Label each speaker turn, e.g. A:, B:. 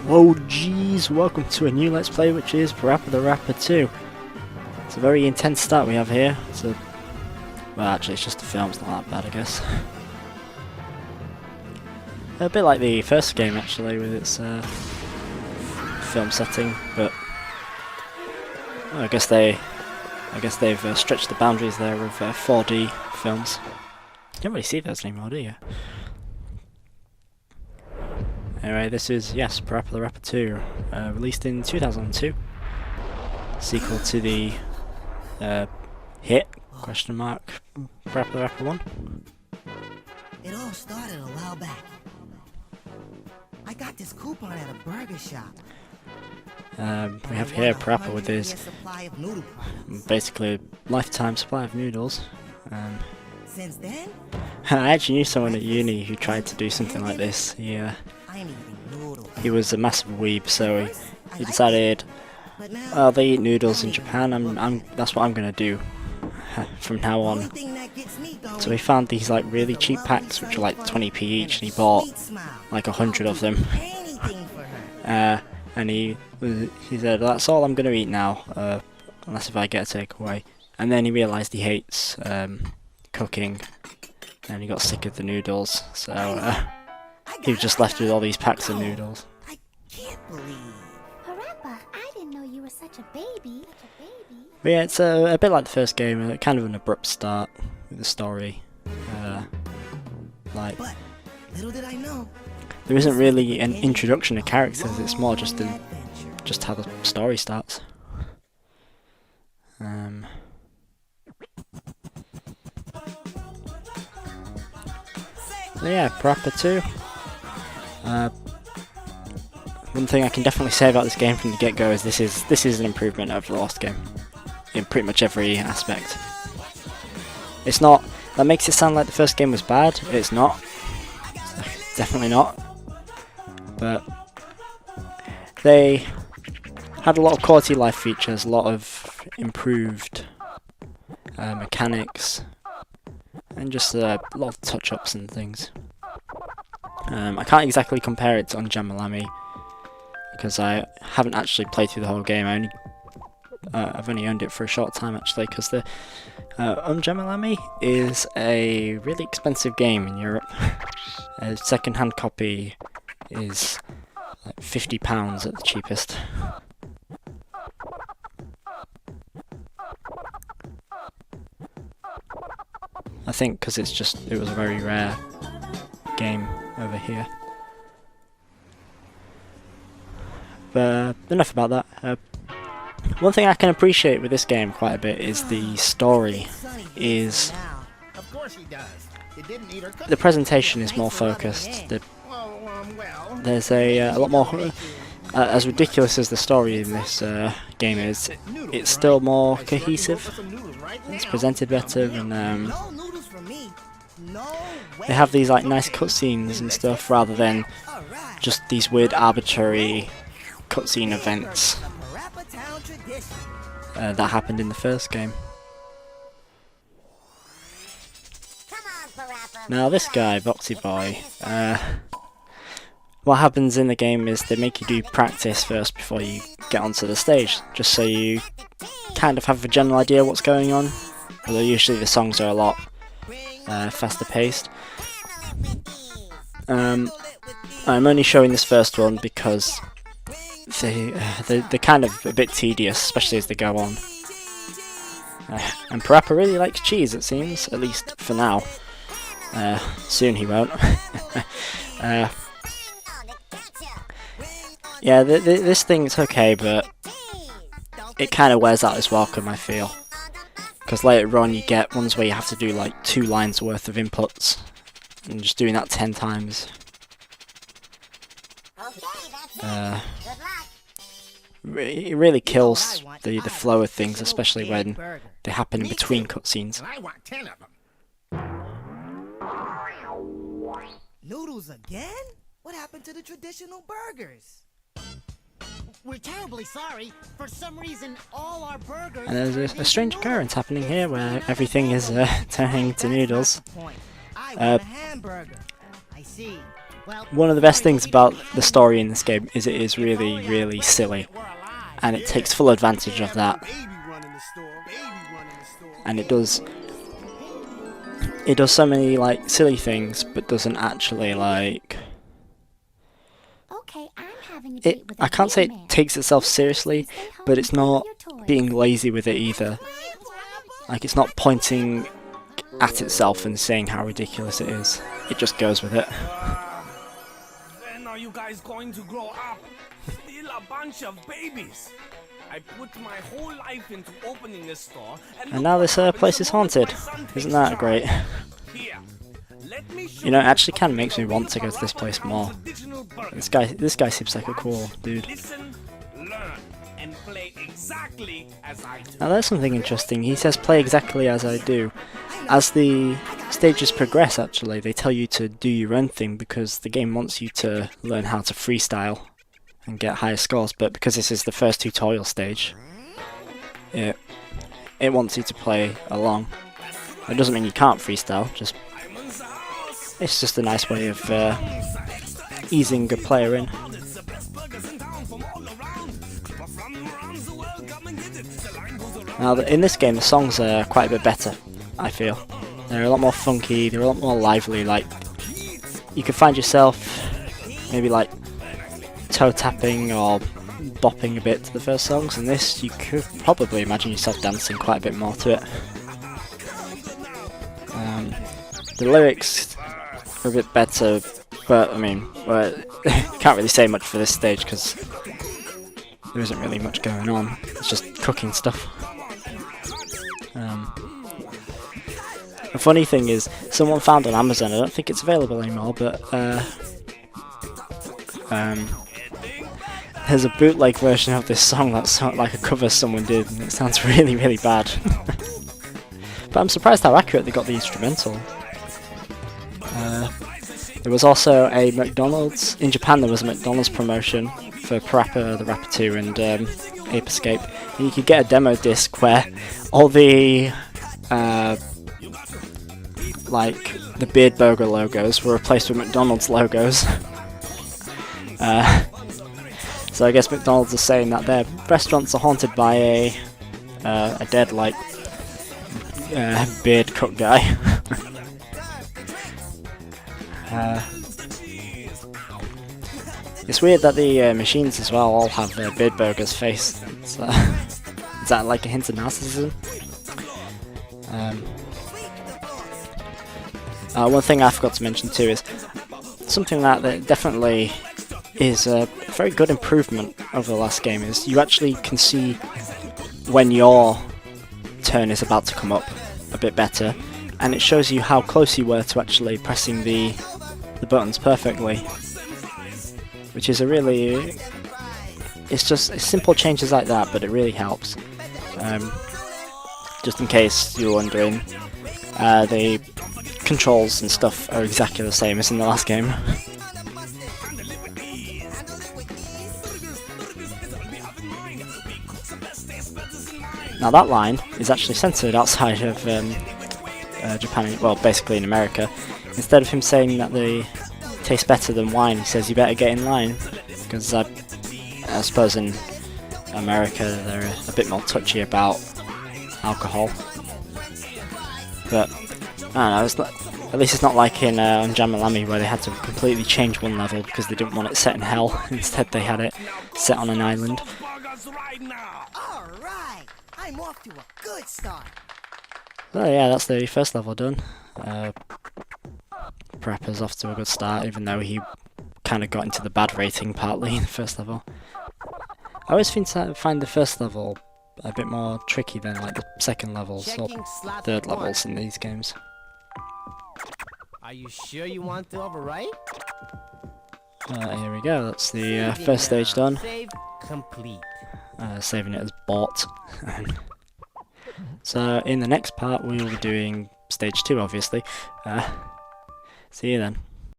A: Whoa jeez, welcome to a new Let's Play which is Parappa the Rapper 2. It's a very intense start we have here. Well actually it's just the film's not that bad I guess. A bit like the first game actually with its film setting, but well, I guess they've stretched the boundaries there of 4D films. You don't really see those anymore, do you? Anyway, this is, yes, Parappa the Rapper 2, released in 2002. Sequel to the hit, question mark, Parappa the Rapper 1.
B: It all started a while back. I got this coupon at a burger shop.
A: We have here Parappa with his basically lifetime supply of noodles.
B: Since then,
A: I actually knew someone at uni who tried to do something like this. He was a massive weeb, so he decided, well, they eat noodles in Japan. That's what I'm gonna do from now on. So he found these like really cheap packs, which were like 20p each, and he bought like 100 of them. And he said, that's all I'm gonna eat now, unless if I get a takeaway. And then he realised he hates cooking, and he got sick of the noodles. So he was just left with all these packs of noodles.
B: I can't believe.
C: Parappa, I didn't know you were such a baby.
A: But yeah, it's a bit like the first game, kind of an abrupt start with the story.
B: But little did I know.
A: There isn't really an introduction to characters, it's more just how the story starts. So yeah, Parappa 2. One thing I can definitely say about this game from the get-go is this is an improvement over the last game in pretty much every aspect. It's not, that makes it sound like the first game was bad. It's not. It's definitely not. But they had a lot of quality of life features, a lot of improved mechanics, and just a lot of touch-ups and things. I can't exactly compare it to Unjamalami because I haven't actually played through the whole game. I've only owned it for a short time actually, because the Unjamalami is a really expensive game in Europe. A second-hand copy is like £50 at the cheapest. I think because it was a very rare game over here. But enough about that. One thing I can appreciate with this game quite a bit is the story. The presentation is more focused. There's a lot more. As ridiculous as the story in this game is, it's still more cohesive. It's presented better, and they have these like nice cutscenes and stuff rather than just these weird arbitrary cutscene events that happened in the first game. Now this guy, Boxy Boy, what happens in the game is they make you do practice first before you get onto the stage, just so you kind of have a general idea what's going on, although usually the songs are a lot faster paced. I'm only showing this first one because they're kind of a bit tedious, especially as they go on. And Parappa really likes cheese, it seems, at least for now. Soon he won't. Yeah, this thing's okay, but it kind of wears out its welcome, I feel. Because later on you get ones where you have to do like 2 lines worth of inputs, and just doing that 10 times. It really kills the flow of things, especially when they happen in between cutscenes.
B: Noodles again? What happened to the traditional burgers?
D: We're terribly sorry. For some reason, all our burgers.
A: And there's a strange occurrence happening here where everything is turning to noodles.
B: I want a hamburger. I see.
A: one of the best things about the story in this game is it is really, really silly, and it takes full advantage of that. And it does so many like silly things, but doesn't actually like.
C: Okay, I'm having a date with a
A: I can't say
C: real
A: it
C: man.
A: takes itself seriously,
C: Stay home
A: but
C: and
A: it's
C: play with
A: not
C: your toys.
A: being lazy with it either. Like, it's not pointing at itself and saying how ridiculous it is. It just goes with it.
E: When are you guys going to grow up? Still a bunch of babies. I put my whole life into opening a store,
A: And now this place is haunted. Isn't that great?
E: Here, let me show
A: You know, it actually kind of makes me want to go to this place more. This guy seems like a cool dude.
E: Listen, learn, and play exactly as I do.
A: Now there's something interesting. He says play exactly as I do. As the stages progress, actually, they tell you to do your own thing because the game wants you to learn how to freestyle and get higher scores, but because this is the first tutorial stage, it wants you to play along. It doesn't mean you can't freestyle, it's just a nice way of easing a player in. Now in this game the songs are quite a bit better, I feel. They're a lot more funky, they're a lot more lively, like you can find yourself maybe like toe tapping or bopping a bit to the first songs, and this you could probably imagine yourself dancing quite a bit more to it. The lyrics are a bit better, but I mean, can't really say much for this stage because there isn't really much going on. It's just cooking stuff. The funny thing is, someone found on Amazon, I don't think it's available anymore, but there's a bootleg version of this song that's like a cover someone did, and it sounds really, really bad. But I'm surprised how accurate they got the instrumental. There was also a McDonald's, in Japan there was a McDonald's promotion for Parappa the Rapper 2 and Ape Escape, and you could get a demo disc where all the like the Beard Burger logos were replaced with McDonald's logos. So I guess McDonald's is saying that their restaurants are haunted by a dead like beard cook guy. It's weird that the machines as well all have Beard Burger's face. Is that like a hint of narcissism? One thing I forgot to mention too is something that definitely is a very good improvement over the last game is you actually can see when your turn is about to come up a bit better, and it shows you how close you were to actually pressing the buttons perfectly, which is a really, it's simple changes like that, but it really helps. Just in case you're wondering, the controls and stuff are exactly the same as in the last game. Now that line is actually censored outside of Japan, well basically in America. Instead of him saying that they taste better than wine, he says you better get in line, because I suppose in America they're a bit more touchy about alcohol. But I don't know, at least it's not like in Jamalami where they had to completely change one level because they didn't want it set in hell. Instead they had it set on an island.
B: Alright, I'm off to a good start.
A: Oh yeah, that's the first level done. Parappa's off to a good start, even though he kind of got into the bad rating partly in the first level. I always find the first level a bit more tricky than like the second levels or third levels in these games.
F: Are you sure you want to overwrite?
A: Here we go, that's the first stage done.
F: Save complete.
A: Saving it as bought. So in the next part we will be doing stage 2 obviously. See you then.